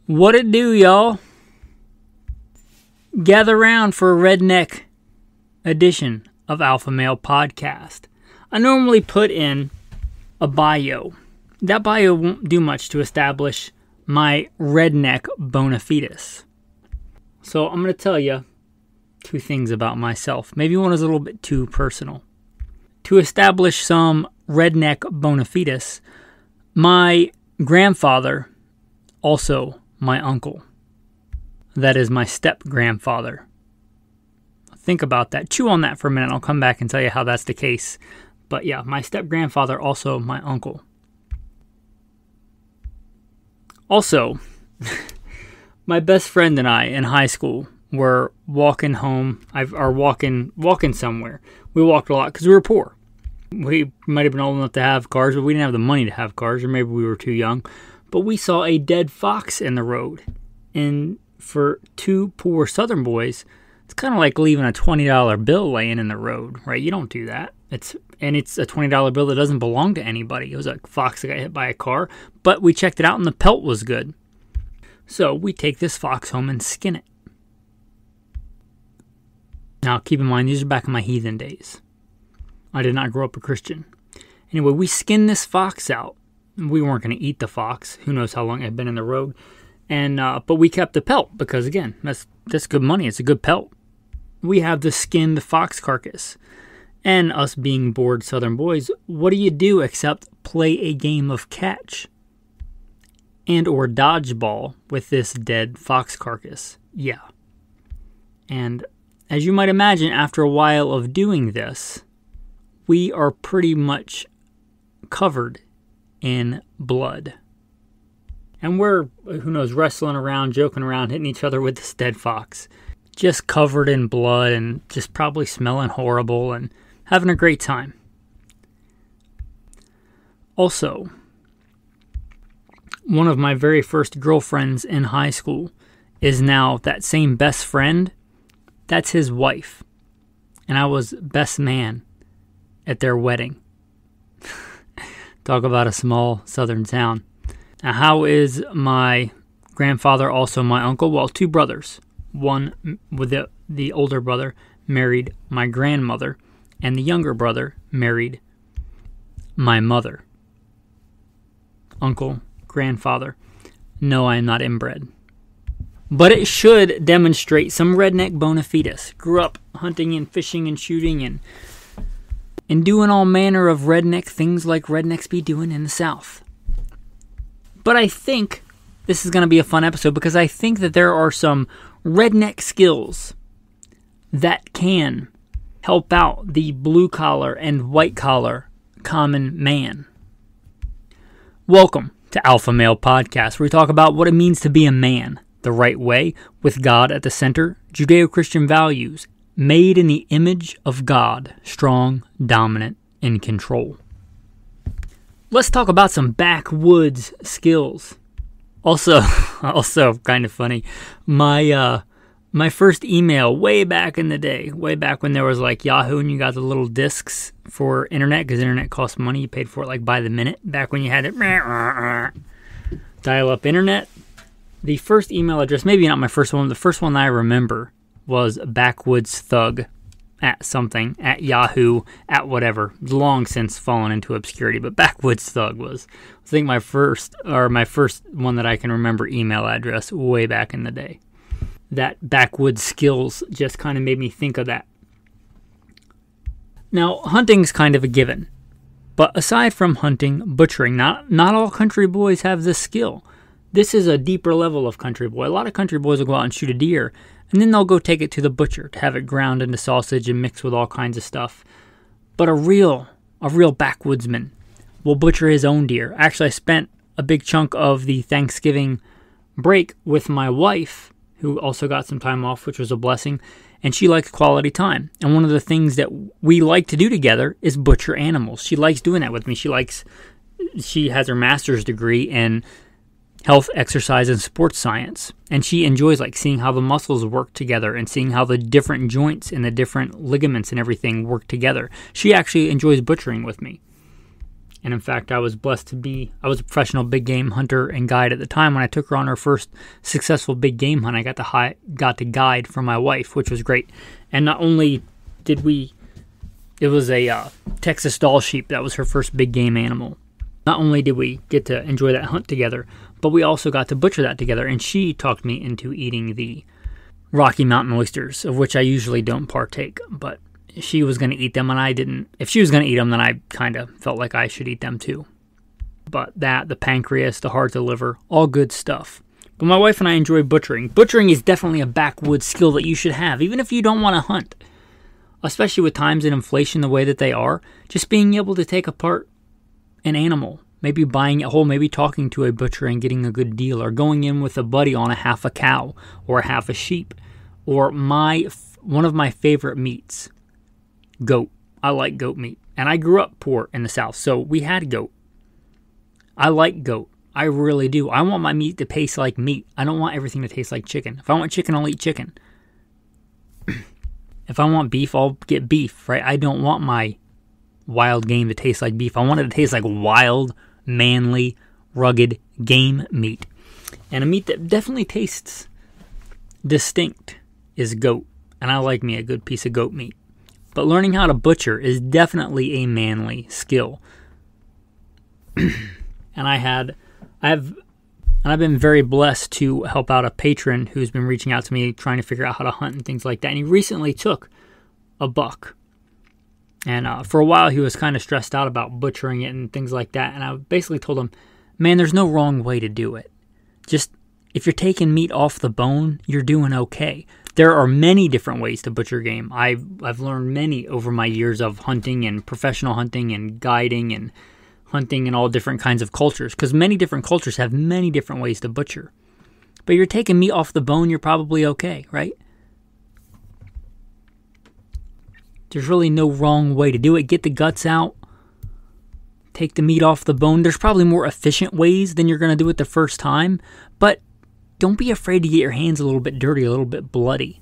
What it do, y'all? Gather round for a redneck edition of Alpha Male Podcast. I normally put in a bio. That bio won't do much to establish my redneck bona fides. So I'm going to tell you two things about myself. Maybe one is a little bit too personal. To establish some redneck bona fides, my grandfather, also my uncle, that is my step-grandfather. Think about that. Chew on that for a minute. I'll come back and tell you how that's the case. But yeah, my step-grandfather, also my uncle. Also, my best friend and I in high school were walking home, or walking somewhere. We walked a lot because we were poor. We might have been old enough to have cars, but we didn't have the money to have cars, or maybe we were too young. But we saw a dead fox in the road. And for two poor Southern boys, it's kind of like leaving a $20 bill laying in the road, right? You don't do that. It's a $20 bill that doesn't belong to anybody. It was a fox that got hit by a car, but we checked it out and the pelt was good. So we take this fox home and skin it. Now, keep in mind, these are back in my heathen days. I did not grow up a Christian. Anyway, we skinned this fox out. We weren't going to eat the fox. Who knows how long it had been in the road. And but we kept the pelt because, again, that's good money. It's a good pelt. We have the skinned fox carcass. And us being bored Southern boys, what do you do except play a game of catch and or dodgeball with this dead fox carcass? Yeah. And as you might imagine, after a while of doing this, we are pretty much covered in blood. And we're, who knows, wrestling around, joking around, hitting each other with this dead fox. Just covered in blood and just probably smelling horrible and having a great time. Also, one of my very first girlfriends in high school is now that same best friend. That's his wife. And I was best man at their wedding. Talk about a small southern town. Now, how is my grandfather also my uncle? Well, two brothers. One with the older brother married my grandmother, and the younger brother married my mother. Uncle, grandfather. No, I am not inbred. But it should demonstrate some redneck bona fides. Grew up hunting and fishing and shooting and doing all manner of redneck things like rednecks be doing in the South. But I think this is going to be a fun episode because I think that there are some redneck skills that can help out the blue-collar and white-collar common man. Welcome to Alpha Male Podcast, where we talk about what it means to be a man the right way, with God at the center, Judeo-Christian values, made in the image of God, strong, dominant, in control. Let's talk about some backwoods skills. Also kind of funny, my first email way back in the day, way back when there was like Yahoo and you got the little discs for internet, because internet cost money. You paid for it like by the minute, back when you had it dial-up internet. The first email address, maybe not my first one, the first one I remember was backwoodsthug at Yahoo, at whatever. Long since fallen into obscurity, but backwoodsthug was, I think, my first one that I can remember email address way back in the day. That backwoods skills just kind of made me think of that. Now, hunting's kind of a given. But aside from hunting, butchering, not all country boys have this skill. This is a deeper level of country boy. A lot of country boys will go out and shoot a deer, and then they'll go take it to the butcher to have it ground into sausage and mixed with all kinds of stuff. But a real backwoodsman will butcher his own deer. Actually, I spent a big chunk of the Thanksgiving break with my wife, who also got some time off, which was a blessing, and she likes quality time. And one of the things that we like to do together is butcher animals. She likes doing that with me. She has her master's degree in health, exercise, and sports science. And she enjoys like seeing how the muscles work together and seeing how the different joints and the different ligaments and everything work together. She actually enjoys butchering with me. And in fact, I was a professional big game hunter and guide at the time. When I took her on her first successful big game hunt, I got to guide for my wife, which was great. And not only did it was a Texas doll sheep. That was her first big game animal. Not only did we get to enjoy that hunt together, but we also got to butcher that together. And she talked me into eating the Rocky Mountain oysters, of which I usually don't partake. But she was going to eat them and I didn't. If she was going to eat them, then I kind of felt like I should eat them too. But the pancreas, the heart, the liver, all good stuff. But my wife and I enjoy butchering. Butchering is definitely a backwoods skill that you should have, even if you don't want to hunt. Especially with times in inflation the way that they are, just being able to take apart an animal, maybe buying it whole, maybe talking to a butcher and getting a good deal, or going in with a buddy on a half a cow or a half a sheep, or one of my favorite meats, goat. I like goat meat, and I grew up poor in the South, so we had goat. I like goat. I really do. I want my meat to taste like meat. I don't want everything to taste like chicken. If I want chicken, I'll eat chicken. If I want beef, I'll get beef, right? I don't want my wild game to taste like beef. I want it to taste like wild, manly, rugged game meat. And a meat that definitely tastes distinct is goat. And I like me a good piece of goat meat. But learning how to butcher is definitely a manly skill. And I've been very blessed to help out a patron who's been reaching out to me trying to figure out how to hunt and things like that. And he recently took a buck. And for a while he was kind of stressed out about butchering it and things like that. And I basically told him, man, there's no wrong way to do it. Just if you're taking meat off the bone, you're doing okay. There are many different ways to butcher game. I've learned many over my years of hunting and professional hunting and guiding and hunting in all different kinds of cultures, because many different cultures have many different ways to butcher. But you're taking meat off the bone, you're probably okay, right? There's really no wrong way to do it. Get the guts out. Take the meat off the bone. There's probably more efficient ways than you're going to do it the first time, but don't be afraid to get your hands a little bit dirty, a little bit bloody.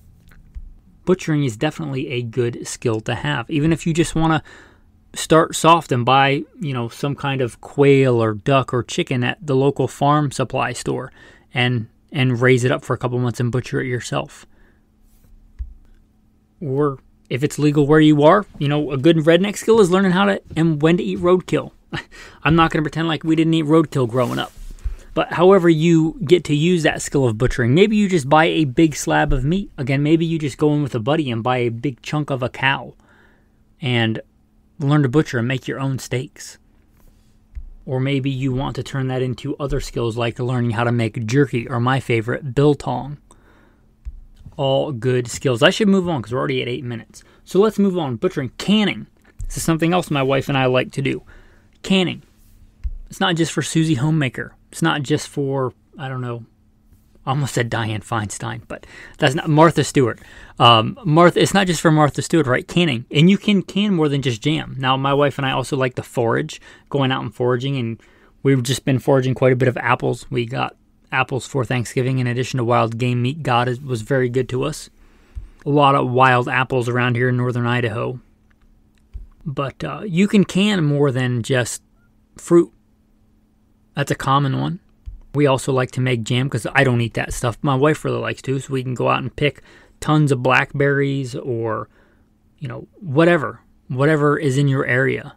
Butchering is definitely a good skill to have, even if you just want to start soft and buy, some kind of quail or duck or chicken at the local farm supply store and raise it up for a couple months and butcher it yourself. Or if it's legal where you are, a good redneck skill is learning how to and when to eat roadkill. I'm not going to pretend like we didn't eat roadkill growing up. But however you get to use that skill of butchering, maybe you just buy a big slab of meat. Again, maybe you just go in with a buddy and buy a big chunk of a cow and learn to butcher and make your own steaks. Or maybe you want to turn that into other skills like learning how to make jerky, or my favorite, biltong. All good skills. I should move on because we're already at 8 minutes. So let's move on. Butchering. Canning. This is something else my wife and I like to do. Canning. It's not just for Susie Homemaker. It's not just for, I almost said Dianne Feinstein, but that's not Martha Stewart. It's not just for Martha Stewart, right? Canning. And you can can more than just jam. Now, my wife and I also like to forage, going out and foraging, and we've just been foraging quite a bit of apples. We got apples for Thanksgiving in addition to wild game meat. God was very good to us. A lot of wild apples around here in northern Idaho. But you can more than just fruit. That's a common one. We also like to make jam because I don't eat that stuff. My wife really likes to, so we can go out and pick tons of blackberries or, whatever is in your area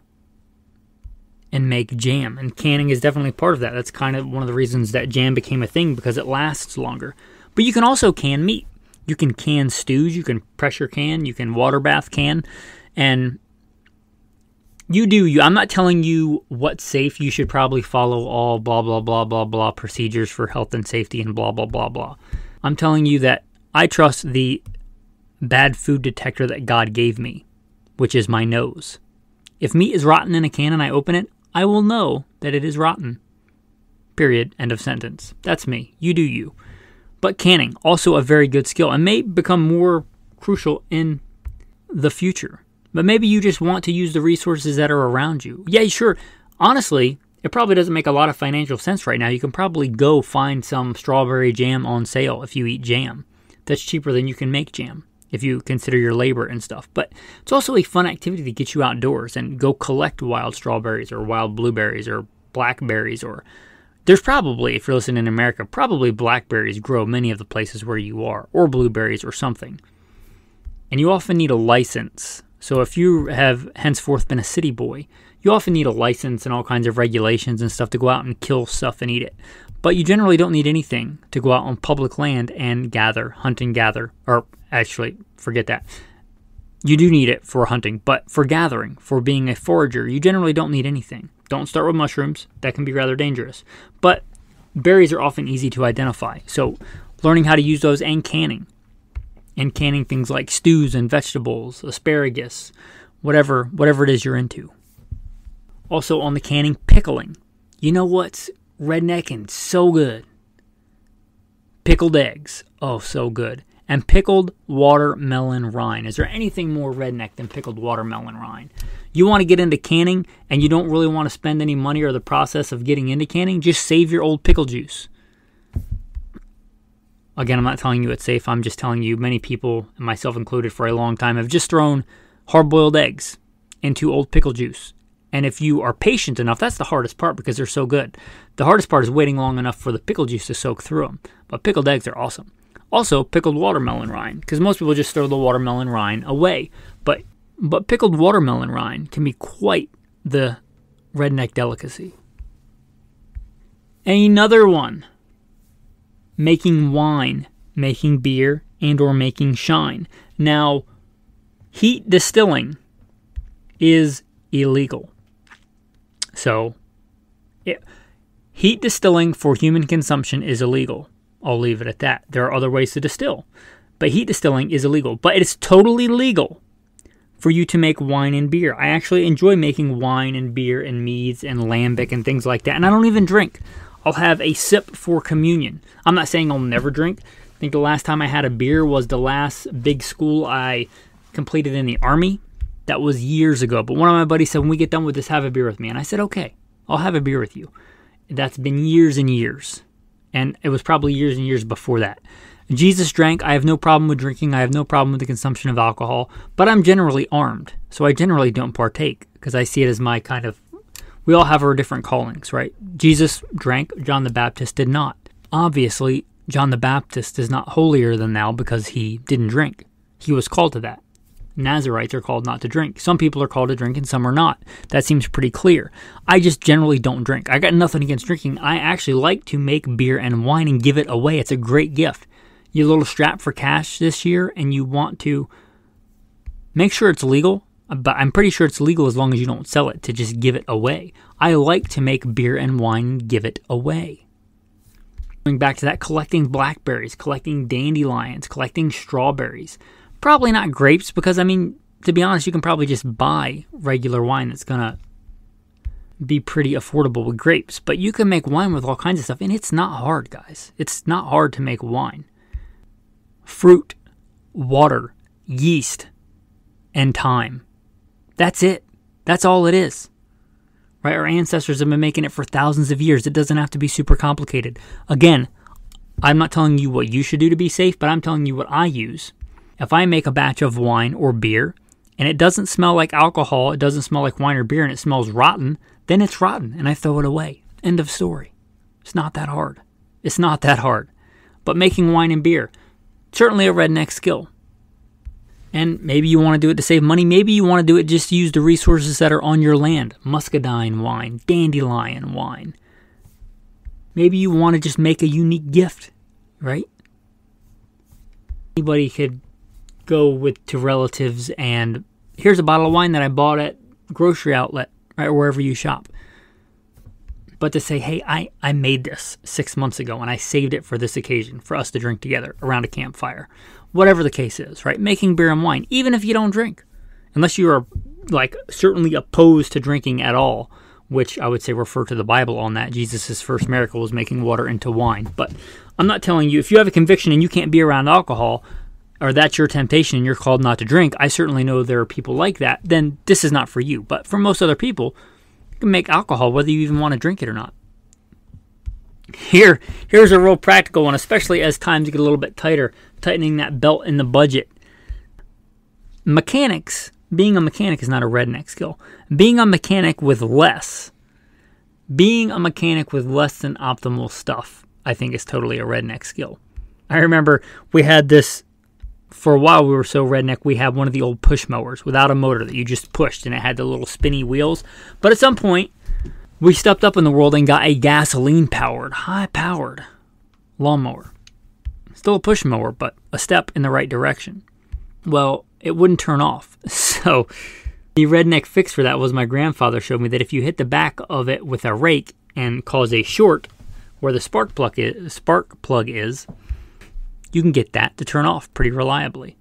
and make jam. And canning is definitely part of that. That's kind of one of the reasons that jam became a thing, because it lasts longer. But you can also can meat. You can can stews, you can pressure can, you can water bath can, and you do you. I'm not telling you what's safe. You should probably follow all blah, blah, blah, blah, blah procedures for health and safety and blah, blah, blah, blah. I'm telling you that I trust the bad food detector that God gave me, which is my nose. If meat is rotten in a can and I open it, I will know that it is rotten. Period. End of sentence. That's me. You do you. But canning, also a very good skill, and may become more crucial in the future. But maybe you just want to use the resources that are around you. Yeah, sure. Honestly, it probably doesn't make a lot of financial sense right now. You can probably go find some strawberry jam on sale if you eat jam. That's cheaper than you can make jam. if you consider your labor and stuff. But it's also a fun activity to get you outdoors and go collect wild strawberries or wild blueberries or blackberries. Or there's probably, if you're listening in America, probably blackberries grow many of the places where you are, or blueberries or something. And you often need a license. So if you have henceforth been a city boy, you often need a license and all kinds of regulations and stuff to go out and kill stuff and eat it. But you generally don't need anything to go out on public land and hunt and gather. Or actually, forget that. You do need it for hunting, but for gathering, for being a forager, you generally don't need anything. Don't start with mushrooms. That can be rather dangerous. But berries are often easy to identify. So learning how to use those and canning. And canning things like stews and vegetables, asparagus, whatever it is you're into. Also on the canning, pickling. You know what's redneck and so good? Pickled eggs. Oh, so good. And pickled watermelon rind. Is there anything more redneck than pickled watermelon rind? You want to get into canning and you don't really want to spend any money or the process of getting into canning, just save your old pickle juice. Again, I'm not telling you it's safe. I'm just telling you many people, and myself included for a long time, have just thrown hard-boiled eggs into old pickle juice. And if you are patient enough, that's the hardest part because they're so good. The hardest part is waiting long enough for the pickle juice to soak through them. But pickled eggs are awesome. Also, pickled watermelon rind, because most people just throw the watermelon rind away. But pickled watermelon rind can be quite the redneck delicacy. Another one. Making wine, making beer, and or making shine. Now, heat distilling is illegal. So, heat distilling for human consumption is illegal. I'll leave it at that. There are other ways to distill. But heat distilling is illegal. But it is totally legal for you to make wine and beer. I actually enjoy making wine and beer and meads and lambic and things like that. And I don't even drink. I'll have a sip for communion. I'm not saying I'll never drink. I think the last time I had a beer was the last big school I completed in the Army. That was years ago. But one of my buddies said, when we get done with this, have a beer with me. And I said, okay, I'll have a beer with you. That's been years and years. And it was probably years and years before that. Jesus drank. I have no problem with drinking. I have no problem with the consumption of alcohol. But I'm generally armed. So I generally don't partake because I see it as my kind of... We all have our different callings, right? Jesus drank. John the Baptist did not. Obviously, John the Baptist is not holier than thou because he didn't drink. He was called to that. Nazarites are called not to drink. Some people are called to drink and some are not. That seems pretty clear. I just generally don't drink. I got nothing against drinking. I actually like to make beer and wine and give it away. It's a great gift. You're a little strapped for cash this year and you want to make sure it's legal. But I'm pretty sure it's legal as long as you don't sell it, to just give it away. I like to make beer and wine and give it away. Going back to that, collecting blackberries, collecting dandelions, collecting strawberries. Probably not grapes because, I mean, to be honest, you can probably just buy regular wine that's going to be pretty affordable with grapes. But you can make wine with all kinds of stuff, and it's not hard, guys. It's not hard to make wine. Fruit, water, yeast, and time. That's it. That's all it is. Right? Our ancestors have been making it for thousands of years. It doesn't have to be super complicated. Again, I'm not telling you what you should do to be safe, but I'm telling you what I use. If I make a batch of wine or beer, and it doesn't smell like alcohol, it doesn't smell like wine or beer, and it smells rotten, then it's rotten, and I throw it away. End of story. It's not that hard. It's not that hard. But making wine and beer, certainly a redneck skill. And maybe you want to do it to save money. Maybe you want to do it just to use the resources that are on your land. Muscadine wine, dandelion wine. Maybe you want to just make a unique gift, right? Anybody could go to relatives and here's a bottle of wine that I bought at grocery outlet, right, or wherever you shop. But to say, hey, I made this 6 months ago and I saved it for this occasion for us to drink together around a campfire. Whatever the case is, right? Making beer and wine, even if you don't drink. Unless you are, like, certainly opposed to drinking at all, which I would say refer to the Bible on that. Jesus' first miracle was making water into wine. But I'm not telling you, if you have a conviction and you can't be around alcohol, or that's your temptation and you're called not to drink, I certainly know there are people like that, then this is not for you. But for most other people, you can make alcohol whether you even want to drink it or not. Here's a real practical one, especially as times get a little bit tighter, tightening that belt in the budget. Being a mechanic is not a redneck skill. Being a mechanic with less than optimal stuff, I think, is totally a redneck skill. I remember we had this, for a while we were so redneck, we had one of the old push mowers without a motor that you just pushed, and it had the little spinny wheels. But at some point, we stepped up in the world and got a gasoline-powered, high-powered lawnmower. Still a push mower, but a step in the right direction. Well, it wouldn't turn off. So the redneck fix for that was my grandfather showed me that if you hit the back of it with a rake and cause a short where the spark plug is, you can get that to turn off pretty reliably.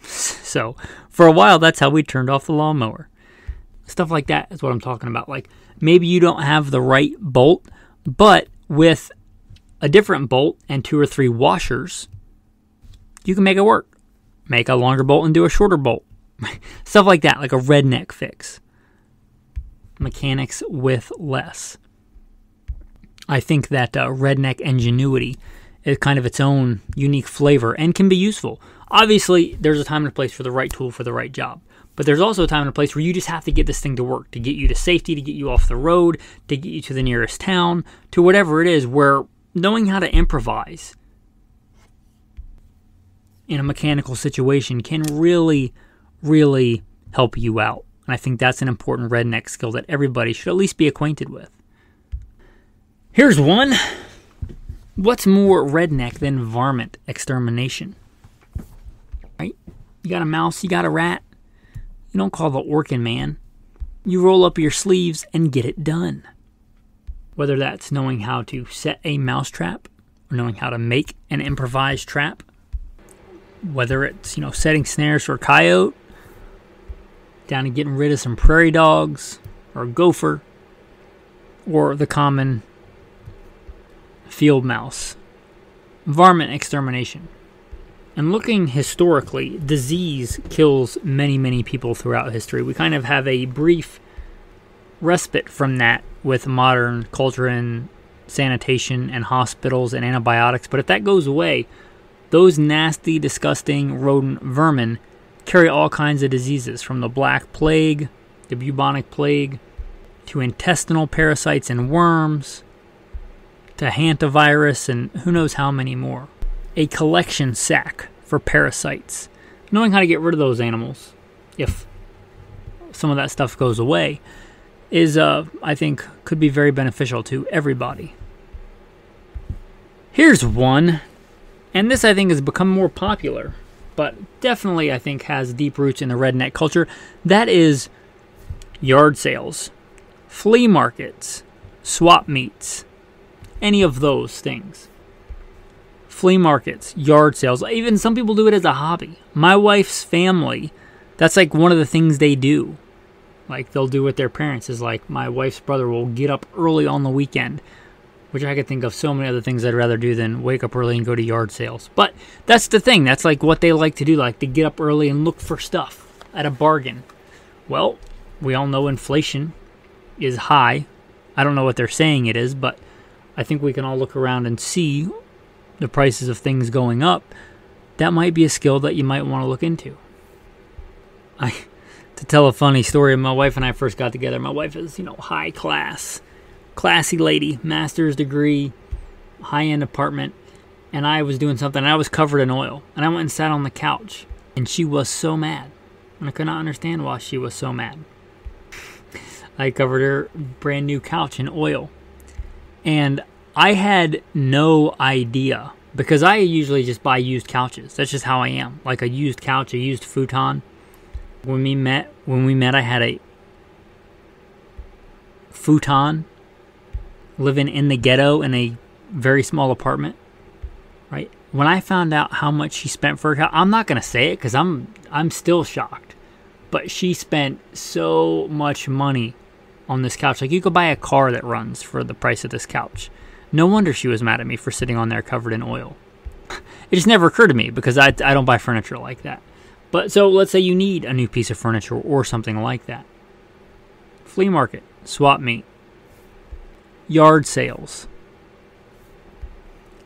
So for a while, that's how we turned off the lawnmower. Stuff like that is what I'm talking about. Like, maybe you don't have the right bolt, but with a different bolt and 2 or 3 washers, you can make it work. Make a longer bolt and do a shorter bolt. Stuff like that, like a redneck fix. Mechanics with less. I think that redneck ingenuity is kind of its own unique flavor and can be useful. Obviously, there's a time and a place for the right tool for the right job. But there's also a time and a place where you just have to get this thing to work, to get you to safety, to get you off the road, to get you to the nearest town, to whatever it is, where knowing how to improvise in a mechanical situation can really, really help you out. And I think that's an important redneck skill that everybody should at least be acquainted with. Here's one. What's more redneck than varmint extermination? Right? You got a mouse, you got a rat. You don't call the Orkin man. You roll up your sleeves and get it done. Whether that's knowing how to set a mouse trap or knowing how to make an improvised trap. Whether it's, setting snares for a coyote, down to getting rid of some prairie dogs or a gopher, or the common field mouse. Varmint extermination. And looking historically, disease kills many, many people throughout history. We kind of have a brief respite from that with modern culture and sanitation and hospitals and antibiotics. But if that goes away, those nasty, disgusting rodent vermin carry all kinds of diseases, from the Black Plague, the bubonic plague, to intestinal parasites and worms, to hantavirus, and who knows how many more. A collection sack for parasites. Knowing how to get rid of those animals, if some of that stuff goes away, is, I think, could be very beneficial to everybody. Here's one, and this I think has become more popular, but definitely I think has deep roots in the redneck culture. That is yard sales, flea markets, swap meets, any of those things. Flea markets, yard sales, even some people do it as a hobby. My wife's family, that's like one of the things they do. Like they'll do with their parents is like my wife's brother will get up early on the weekend, which I could think of so many other things I'd rather do than wake up early and go to yard sales. But that's the thing. That's like what they like to do, like to get up early and look for stuff at a bargain. Well, we all know inflation is high. I don't know what they're saying it is, but I think we can all look around and see the prices of things going up. That might be a skill that you might want to look into. To tell a funny story, my wife and I first got together. My wife is, high class, classy lady, master's degree, high-end apartment, and I was doing something, and I was covered in oil, and I went and sat on the couch, and she was so mad, and I could not understand why she was so mad. I covered her brand new couch in oil, and I had no idea, because I usually just buy used couches. That's just how I am, like a used couch, a used futon. When we met, I had a futon living in the ghetto in a very small apartment, right? When I found out how much she spent for her couch, I'm not going to say it because I'm still shocked. But she spent so much money on this couch. Like, you could buy a car that runs for the price of this couch. No wonder she was mad at me for sitting on there covered in oil. It just never occurred to me because I don't buy furniture like that. But so let's say you need a new piece of furniture or something like that. Flea market, swap meet, yard sales.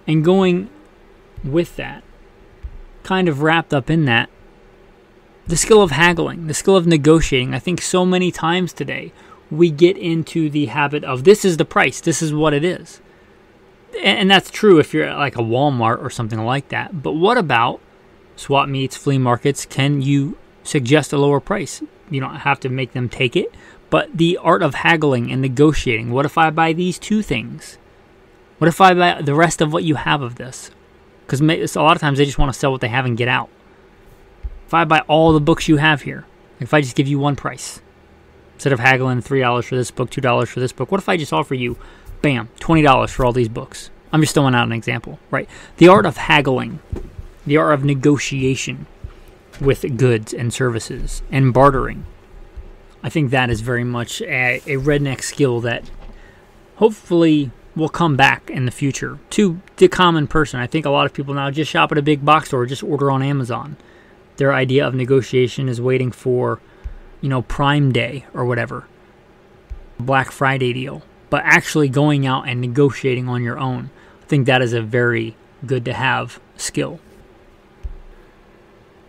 And going with that, kind of wrapped up in that, The skill of haggling, the skill of negotiating. I think so many times today we get into the habit of this is the price, this is what it is. And that's true if you're at like a Walmart or something like that. But what about swap meets, flea markets? Can you suggest a lower price? You don't have to make them take it. But the art of haggling and negotiating. What if I buy these two things? What if I buy the rest of what you have of this? Because a lot of times they just want to sell what they have and get out. If I buy all the books you have here, if I just give you one price, instead of haggling $3 for this book, $2 for this book, what if I just offer you, bam, $20 for all these books? I'm just throwing out an example, right? The art of haggling, the art of negotiation with goods and services and bartering. I think that is very much a redneck skill that hopefully will come back in the future to the common person. I think a lot of people now just shop at a big box store, just order on Amazon. Their idea of negotiation is waiting for, Prime Day or whatever, Black Friday deal. But actually going out and negotiating on your own, I think that is a very good to have skill.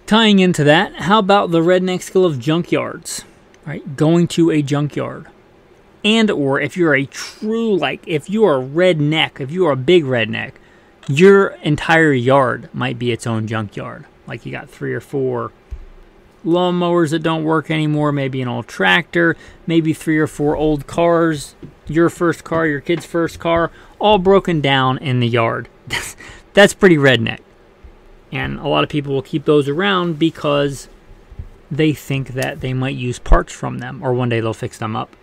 Tying into that, how about the redneck skill of junkyards? Right, going to a junkyard. And or if you're a true, if you are a redneck, if you are a big redneck, your entire yard might be its own junkyard. Like you got 3 or 4 lawnmowers that don't work anymore, maybe an old tractor, maybe 3 or 4 old cars, your first car, your kid's first car, all broken down in the yard. That's pretty redneck. And a lot of people will keep those around because they think that they might use parts from them or one day they'll fix them up.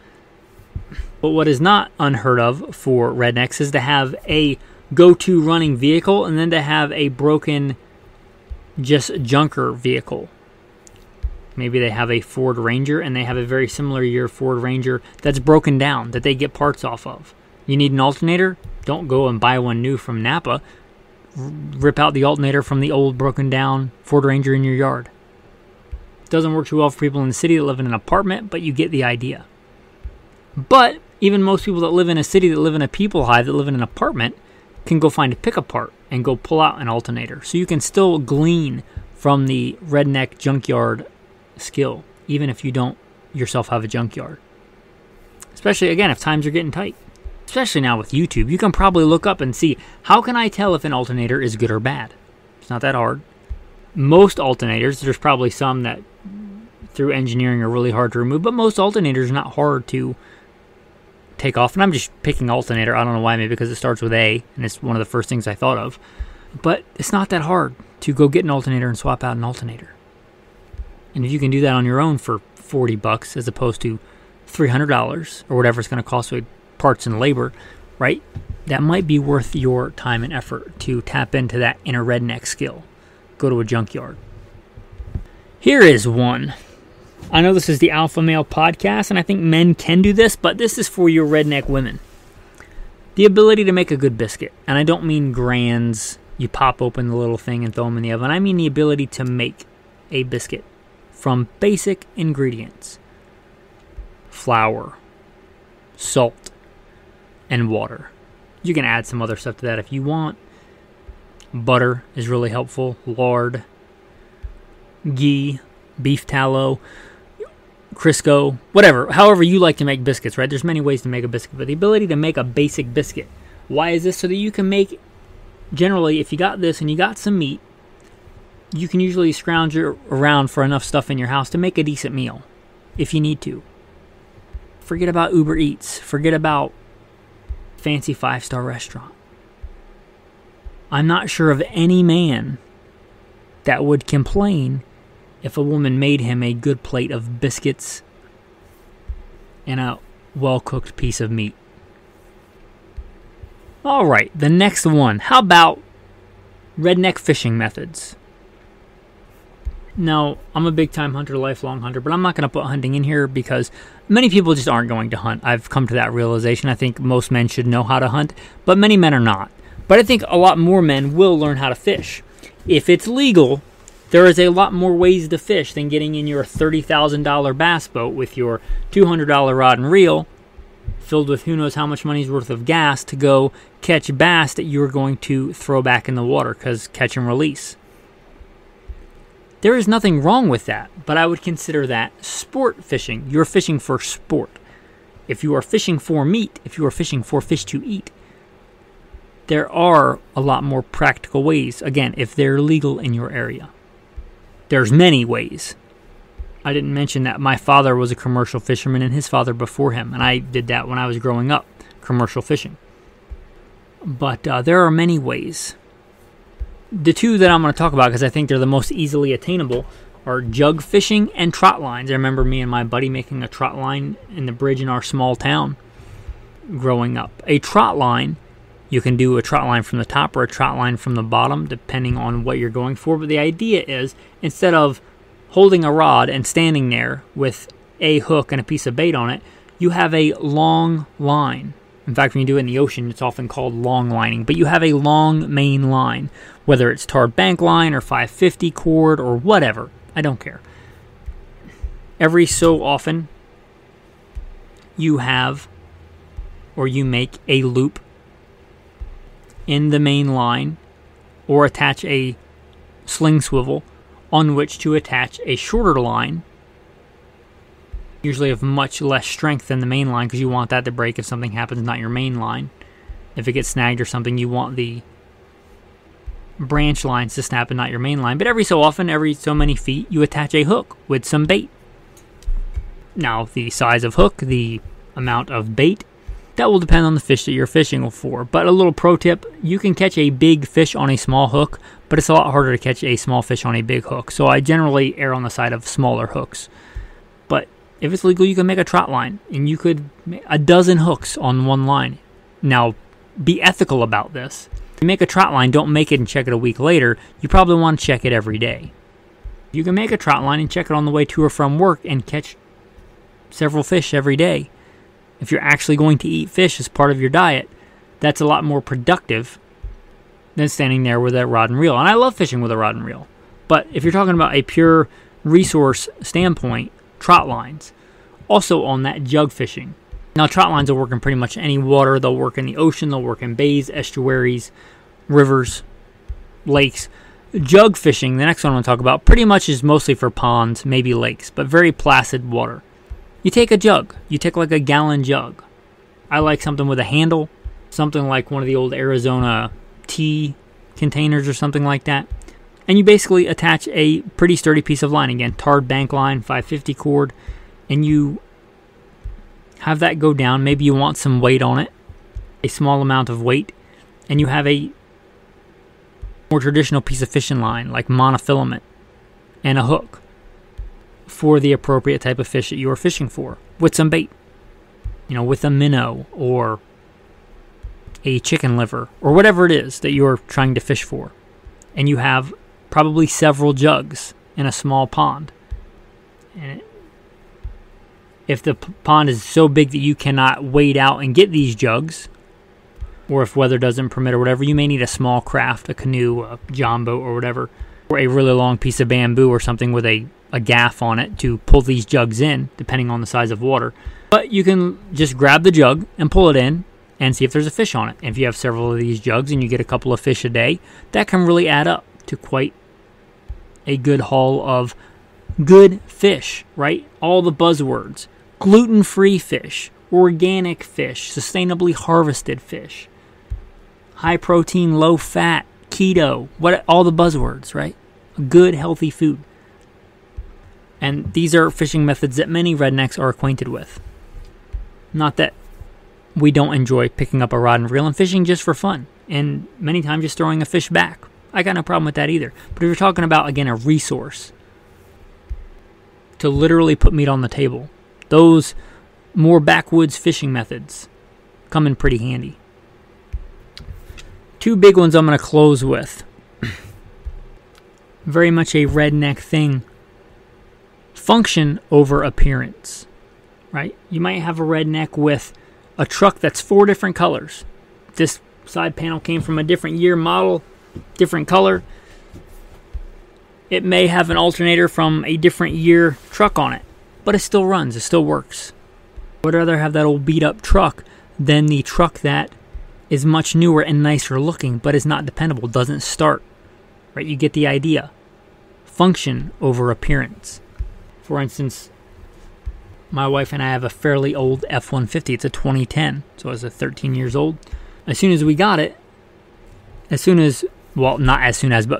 But what is not unheard of for rednecks is to have a go-to running vehicle and then to have a broken, just junker vehicle. Maybe they have a Ford Ranger and they have a very similar year Ford Ranger that's broken down that they get parts off of. You need an alternator? Don't go and buy one new from Napa. Rip out the alternator from the old broken down Ford Ranger in your yard. Doesn't work too well for people in the city that live in an apartment, but you get the idea. But even most people that live in a city, that live in a people hive, that live in an apartment, can go find a pickup part and go pull out an alternator. So you can still glean from the redneck junkyard skill, even if you don't yourself have a junkyard. Especially, again, if times are getting tight. Especially now with YouTube, you can probably look up and see, how can I tell if an alternator is good or bad? It's not that hard. Most alternators, there's probably some that through engineering are really hard to remove, but most alternators are not hard to take off. And I'm just picking alternator, I don't know why, maybe because it starts with A, and it's one of the first things I thought of. But it's not that hard to go get an alternator and swap out an alternator. And if you can do that on your own for $40 as opposed to $300 or whatever it's going to cost with parts and labor, right? That might be worth your time and effort to tap into that inner redneck skill. Go to a junkyard. Here is one. I know this is the Alpha Male podcast, and I think men can do this, but this is for your redneck women. The ability to make a good biscuit. And I don't mean grands, you pop open the little thing and throw them in the oven. I mean the ability to make a biscuit from basic ingredients. Flour, salt, and water. You can add some other stuff to that if you want. Butter is really helpful. Lard, ghee, beef tallow, Crisco, whatever. However you like to make biscuits, right? There's many ways to make a biscuit, but the ability to make a basic biscuit. Why is this? So that you can make, generally, if you got this and you got some meat, you can usually scrounge around for enough stuff in your house to make a decent meal, if you need to. Forget about Uber Eats. Forget about fancy 5-star restaurant. I'm not sure of any man that would complain if a woman made him a good plate of biscuits and a well-cooked piece of meat. All right, the next one. How about redneck fishing methods? Now, I'm a big-time hunter, lifelong hunter, but I'm not going to put hunting in here because many people just aren't going to hunt. I've come to that realization. I think most men should know how to hunt, but many men are not. But I think a lot more men will learn how to fish. If it's legal, there is a lot more ways to fish than getting in your $30,000 bass boat with your $200 rod and reel filled with who knows how much money's worth of gas to go catch bass that you're going to throw back in the water because catch and release. There is nothing wrong with that, but I would consider that sport fishing. You're fishing for sport. If you are fishing for meat, if you are fishing for fish to eat, there are a lot more practical ways, again, if they're legal in your area. There's many ways. I didn't mention that my father was a commercial fisherman and his father before him, and I did that when I was growing up, commercial fishing. But there are many ways. The two that I'm going to talk about, because I think they're the most easily attainable, are jug fishing and trot lines. I remember me and my buddy making a trot line in the bridge in our small town growing up. A trot line, you can do a trot line from the top or a trot line from the bottom, depending on what you're going for. But the idea is, instead of holding a rod and standing there with a hook and a piece of bait on it, you have a long line. In fact, when you do it in the ocean, it's often called long lining. But you have a long main line, whether it's tarred bank line or 550 cord or whatever. I don't care. Every so often, you have or you make a loop in the main line or attach a sling swivel on which to attach a shorter line, usually of much less strength than the main line, because you want that to break if something happens, not your main line. If it gets snagged or something, you want the branch lines to snap and not your main line. But every so often, every so many feet, you attach a hook with some bait. Now, the size of hook, the amount of bait, that will depend on the fish that you're fishing for. But a little pro tip, you can catch a big fish on a small hook, but it's a lot harder to catch a small fish on a big hook. So I generally err on the side of smaller hooks. But if it's legal, you can make a trot line, and you could make a dozen hooks on one line. Now, be ethical about this. If you make a trot line, don't make it and check it a week later. You probably want to check it every day. You can make a trot line and check it on the way to or from work and catch several fish every day. If you're actually going to eat fish as part of your diet, that's a lot more productive than standing there with a rod and reel. And I love fishing with a rod and reel. But if you're talking about a pure resource standpoint, trot lines. Also on that, jug fishing. Now, trot lines will work in pretty much any water. They'll work in the ocean. They'll work in bays, estuaries, rivers, lakes. Jug fishing, the next one I'm going to talk about, pretty much is mostly for ponds, maybe lakes, but very placid water. You take a jug. You take like a gallon jug. I like something with a handle, something like one of the old Arizona tea containers or something like that. And you basically attach a pretty sturdy piece of line, again, tarred bank line, 550 cord, and you have that go down. Maybe you want some weight on it, a small amount of weight, and you have a more traditional piece of fishing line, like monofilament, and a hook for the appropriate type of fish that you are fishing for, with some bait, with a minnow or a chicken liver or whatever it is that you're trying to fish for. And you have probably several jugs in a small pond. And if the pond is so big that you cannot wade out and get these jugs, or if weather doesn't permit or whatever, you may need a small craft, a canoe, a john boat or whatever, or a really long piece of bamboo or something with a gaff on it to pull these jugs in, depending on the size of water. But you can just grab the jug and pull it in and see if there's a fish on it. If you have several of these jugs and you get a couple of fish a day, that can really add up to quite a good haul of good fish, right? All the buzzwords. Gluten-free fish, organic fish, sustainably harvested fish, high protein, low fat, keto, all the buzzwords, right? Good, healthy food. And these are fishing methods that many rednecks are acquainted with. Not that we don't enjoy picking up a rod and reel and fishing just for fun, and many times just throwing a fish back. I got no problem with that either. But if you're talking about, again, a resource to literally put meat on the table, those more backwoods fishing methods come in pretty handy. Two big ones I'm going to close with. Very much a redneck thing. Function over appearance, right? You might have a redneck with a truck that's 4 different colors. This side panel came from a different year, model, different color. It may have an alternator from a different year truck on it, but it still runs, it still works. I would rather have that old beat up truck than the truck that is much newer and nicer looking, but is not dependable, doesn't start, right? You get the idea. function over appearance. For instance, my wife and I have a fairly old F-150. It's a 2010, so I was 13 years old. As soon as we got it, but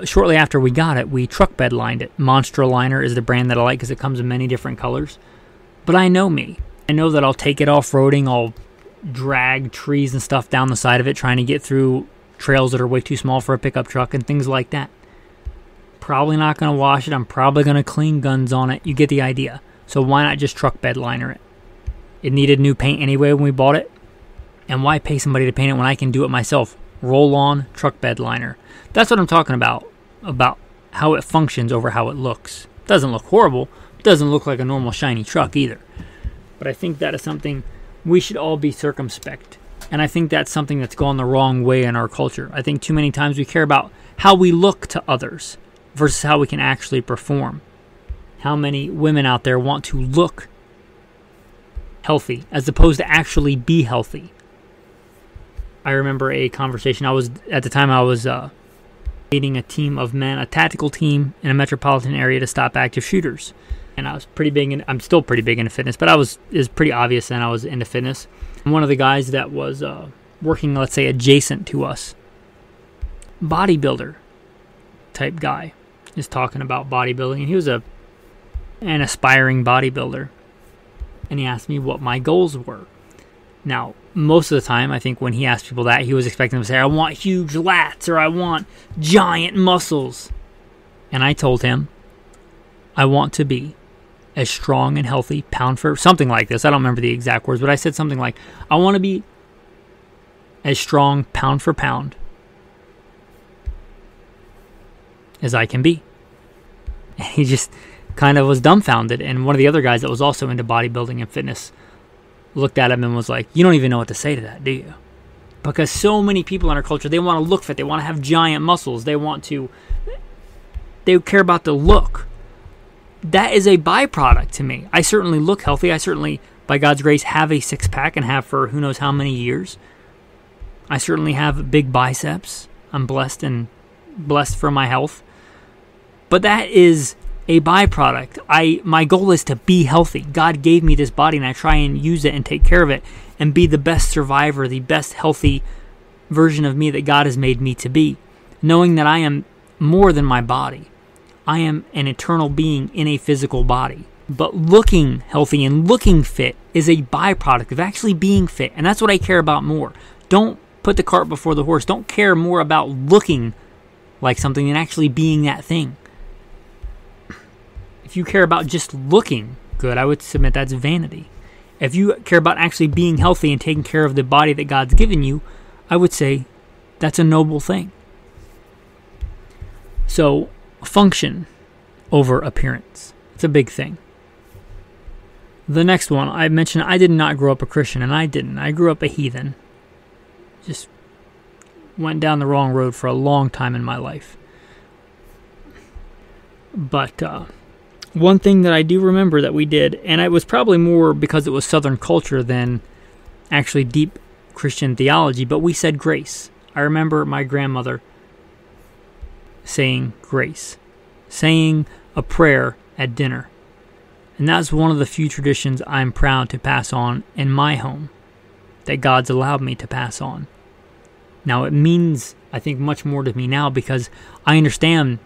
shortly after we got it, we truck bed lined it. Monster Liner is the brand that I like because it comes in many different colors. But I know me. I know that I'll take it off-roading. I'll drag trees and stuff down the side of it, trying to get through trails that are way too small for a pickup truck and things like that. Probably not going to wash it. I'm probably going to clean guns on it. You get the idea. So why not just truck bed liner it? It needed new paint anyway when we bought it. And why pay somebody to paint it when I can do it myself? Roll on truck bed liner. That's what I'm talking about how it functions over how it looks. It doesn't look horrible. It doesn't look like a normal shiny truck either. But I think that is something we should all be circumspect. And I think that's something that's gone the wrong way in our culture. I think too many times we care about how we look to others versus how we can actually perform. How many women out there want to look healthy as opposed to actually be healthy? I remember a conversation. I was leading a team of men, a tactical team in a metropolitan area to stop active shooters. And I was I'm still pretty big into fitness, but it was pretty obvious then I was into fitness. And one of the guys that was working, let's say, adjacent to us, bodybuilder type guy, is talking about bodybuilding. And he was an aspiring bodybuilder. And he asked me what my goals were. Now, most of the time, I think when he asked people that, he was expecting them to say, I want huge lats or I want giant muscles. And I told him, I want to be as strong and healthy, pound for something like this. I don't remember the exact words, but I said something like, I want to be as strong, pound for pound, as I can be. And he just kind of was dumbfounded. And one of the other guys that was also into bodybuilding and fitness looked at him and was like, you don't even know what to say to that, do you? Because so many people in our culture, they want to look fit. They want to have giant muscles. They care about the look. That is a byproduct to me. I certainly look healthy. I certainly, by God's grace, have a six-pack and have for who knows how many years. I certainly have big biceps. I'm blessed for my health. But that is a byproduct. My goal is to be healthy. God gave me this body and I try and use it and take care of it and be the best survivor, the best healthy version of me that God has made me to be. Knowing that I am more than my body. I am an eternal being in a physical body. But looking healthy and looking fit is a byproduct of actually being fit. And that's what I care about more. Don't put the cart before the horse. Don't care more about looking like something than actually being that thing. If you care about just looking good, I would submit that's vanity. If you care about actually being healthy and taking care of the body that God's given you, I would say that's a noble thing. So, function over appearance. It's a big thing. The next one, I mentioned I did not grow up a Christian, and I didn't. I grew up a heathen. Just went down the wrong road for a long time in my life. But one thing that I do remember that we did, and it was probably more because it was Southern culture than actually deep Christian theology, but we said grace. I remember my grandmother saying grace, saying a prayer at dinner. And that's one of the few traditions I'm proud to pass on in my home, that God's allowed me to pass on. Now, it means, I think, much more to me now because I understand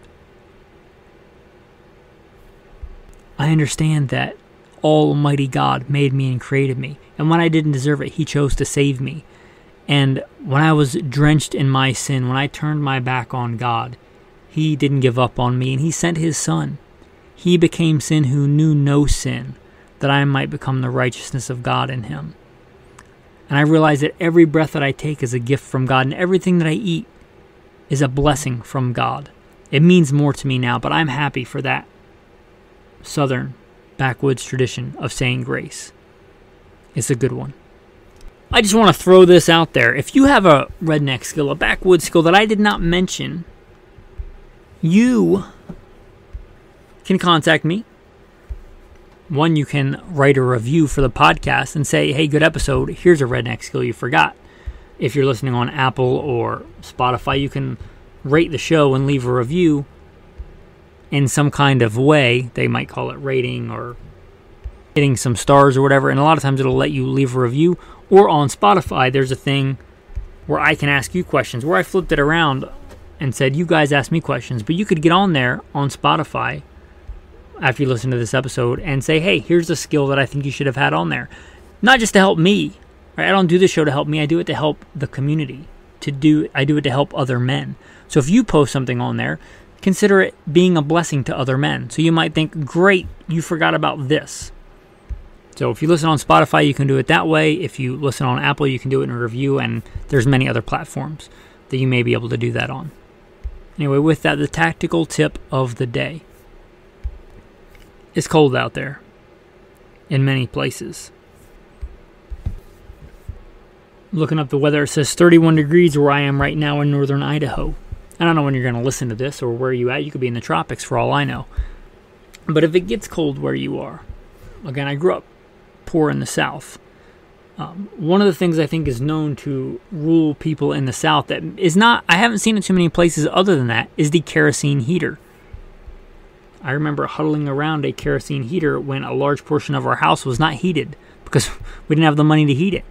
that Almighty God made me and created me. And when I didn't deserve it, He chose to save me. And when I was drenched in my sin, when I turned my back on God, He didn't give up on me, and He sent His Son. He became sin who knew no sin, that I might become the righteousness of God in Him. And I realize that every breath that I take is a gift from God, and everything that I eat is a blessing from God. It means more to me now, but I'm happy for that Southern backwoods tradition of saying grace. It's a good one. I just want to throw this out there. If you have a redneck skill, a backwoods skill that I did not mention, you can contact me. One, you can write a review for the podcast and say, hey, good episode. Here's a redneck skill you forgot. If you're listening on Apple or Spotify, you can rate the show and leave a review in some kind of way. They might call it rating or hitting some stars or whatever, and a lot of times it'll let you leave a review. Or on Spotify, there's a thing where I can ask you questions, where I flipped it around and said, you guys ask me questions. But you could get on there on Spotify after you listen to this episode and say, hey, here's a skill that I think you should have had on there. Not just to help me. Right? I don't do this show to help me. I do it to help the community. I do it to help other men. So if you post something on there, consider it being a blessing to other men. So you might think, great, you forgot about this. So if you listen on Spotify, you can do it that way. If you listen on Apple, you can do it in a review, and there's many other platforms that you may be able to do that on. Anyway, with that, the tactical tip of the day. It's cold out there in many places. Looking up the weather, it says 31 degrees where I am right now in northern Idaho. I don't know when you're going to listen to this or where you at. You could be in the tropics for all I know. But if it gets cold where you are, again, I grew up poor in the South. One of the things I think is known to rule people in the South that is not, I haven't seen it too many places other than that, is the kerosene heater. I remember huddling around a kerosene heater when a large portion of our house was not heated because we didn't have the money to heat it.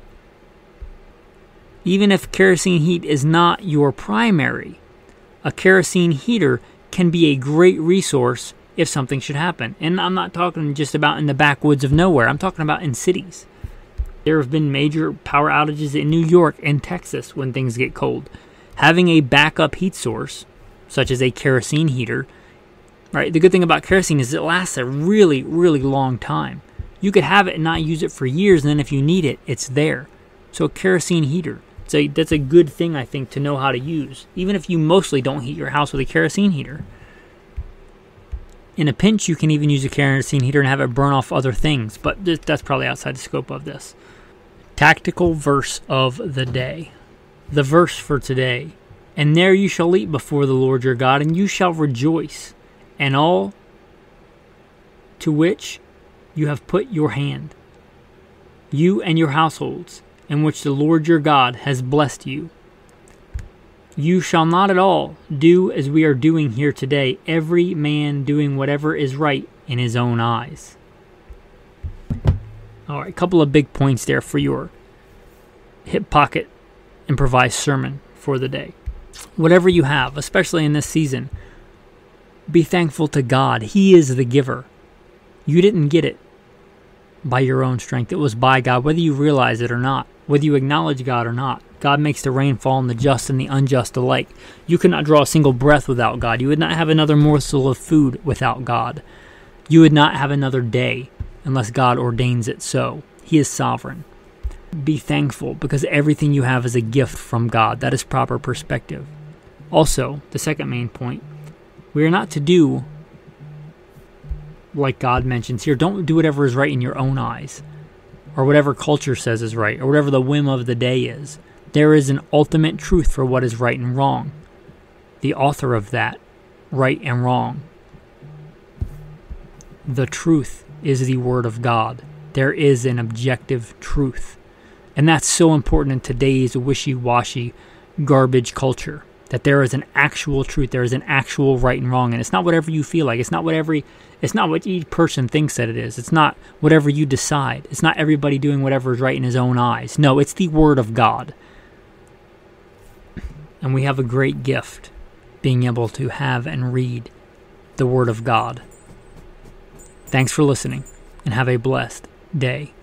Even if kerosene heat is not your primary, a kerosene heater can be a great resource if something should happen. And I'm not talking just about in the backwoods of nowhere. I'm talking about in cities. There have been major power outages in New York and Texas when things get cold. Having a backup heat source, such as a kerosene heater, right? The good thing about kerosene is it lasts a really, really long time. You could have it and not use it for years, and then if you need it, it's there. So a kerosene heater, that's a good thing, I think, to know how to use, even if you mostly don't heat your house with a kerosene heater. In a pinch, you can even use a kerosene heater and have it burn off other things, but that's probably outside the scope of this. Tactical verse of the day. The verse for today. And there you shall eat before the Lord your God, and you shall rejoice, and all to which you have put your hand, you and your households, in which the Lord your God has blessed you. You shall not at all do as we are doing here today, every man doing whatever is right in his own eyes. All right, a couple of big points there for your hip pocket improvised sermon for the day. Whatever you have, especially in this season, be thankful to God. He is the giver. You didn't get it by your own strength. It was by God, whether you realize it or not, whether you acknowledge God or not. God makes the rain fall on the just and the unjust alike. You could not draw a single breath without God. You would not have another morsel of food without God. You would not have another day unless God ordains it so. He is sovereign. Be thankful because everything you have is a gift from God. That is proper perspective. Also, the second main point, we are not to do like God mentions here. Don't do whatever is right in your own eyes, or whatever culture says is right, or whatever the whim of the day is. There is an ultimate truth for what is right and wrong. The author of that, right and wrong. The truth is the Word of God. There is an objective truth. And that's so important in today's wishy-washy garbage culture, that there is an actual truth, there is an actual right and wrong, and it's not whatever you feel like. It's not what each person thinks that it is. It's not whatever you decide. It's not everybody doing whatever is right in his own eyes. No, it's the Word of God. And we have a great gift, being able to have and read the Word of God. Thanks for listening, and have a blessed day.